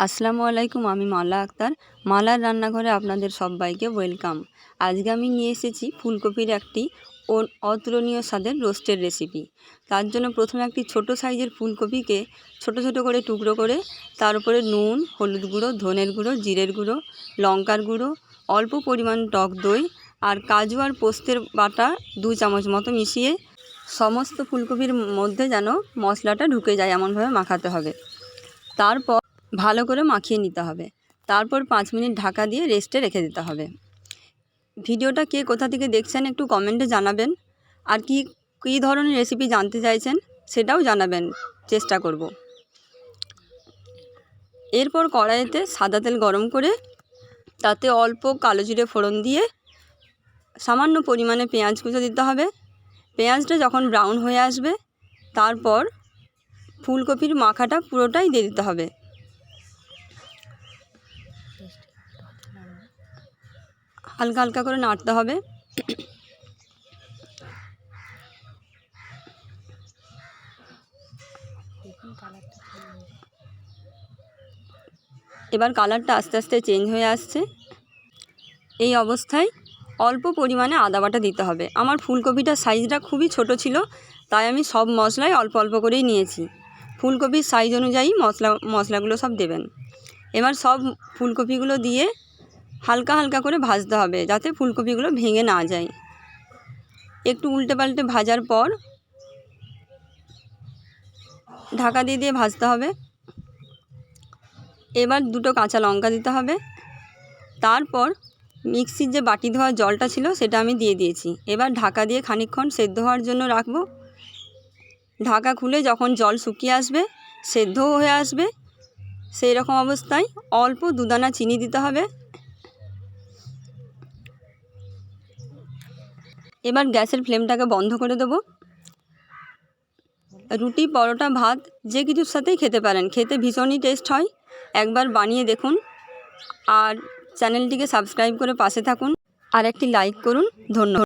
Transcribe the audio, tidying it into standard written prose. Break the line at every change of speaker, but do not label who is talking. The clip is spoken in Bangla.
আসসালামু আলাইকুম। আমি মালা আক্তার। মালার রান্নাঘরে আপনাদের সবাইকে ওয়েলকাম। আজকে আমি নিয়ে এসেছি ফুলকপির একটি অতুলনীয় স্বাদের রোস্টের রেসিপি। তার জন্য প্রথমে একটি ছোট সাইজের ফুলকপিকে ছোট ছোট করে টুকরো করে তার উপরে নুন, হলুদ গুঁড়ো, ধনের গুঁড়ো, জিরের গুঁড়ো, লঙ্কার গুঁড়ো, অল্প পরিমাণ টক দই আর কাজু আর পোস্তের বাটা 2 চামচ মতো মিশিয়ে সমস্ত ফুলকপির মধ্যে যেন মশলাটা ঢুকে যায় এমনভাবে মাখাতে হবে। তারপর ভালো করে মাখিয়ে নিতে হবে। তারপর 5 মিনিট ঢাকা দিয়ে রেস্টে রেখে দিতে হবে। ভিডিওটা কে কোথা থেকে দেখছেন একটু কমেন্টে জানাবেন। আর কী ধরনের রেসিপি জানতে চাইছেন সেটাও জানাবেন, চেষ্টা করব। এরপর কড়াইতে সাদা তেল গরম করে তাতে অল্প কালো জিরে ফোড়ন দিয়ে সামান্য পরিমাণে পেঁয়াজ কুচো দিতে হবে। পেঁয়াজটা যখন ব্রাউন হয়ে আসবে তারপর ফুলকপির মাখাটা পুরোটাই দিয়ে দিতে হবে। হালকা হালকা করে নাড়তে হবে। এবার কালারটা আস্তে আস্তে চেঞ্জ হয়ে আসছে। এই অবস্থায় অল্প পরিমাণে আদা বাটা দিতে হবে। আমার ফুলকপিটার সাইজটা খুবই ছোট ছিল, তাই আমি সব মশলাই অল্প অল্প করেই নিয়েছি। ফুলকপির সাইজ অনুযায়ী মশলাগুলো সব দেবেন। এবার সব ফুলকপিগুলো দিয়ে হালকা হালকা করে ভাজতে হবে যাতে ফুলকপিগুলো ভেঙে না যায়। একটু উল্টে পাল্টে ভাজার পর ঢাকা দিয়ে ভাজতে হবে। এবার 2টো কাঁচা লঙ্কা দিতে হবে। তারপর মিক্সির যে বাটি ধোয়া জলটা ছিল সেটা আমি দিয়ে দিয়েছি। এবার ঢাকা দিয়ে খানিকক্ষণ সেদ্ধ হওয়ার জন্য রাখবো। ঢাকা খুলে যখন জল শুকিয়ে আসবে, সেদ্ধও হয়ে আসবে, সেই রকম অবস্থায় অল্প 2 দানা চিনি দিতে হবে। এবার গ্যাসের ফ্লেমটাকে বন্ধ করে দেব। রুটি, পরোটা, ভাত যে কিছুর সাথেই খেতে পারেন, খেতে ভীষণই টেস্ট হয়। একবার বানিয়ে দেখুন আর চ্যানেলটিকে সাবস্ক্রাইব করে পাশে থাকুন আর একটি লাইক করুন। ধন্যবাদ।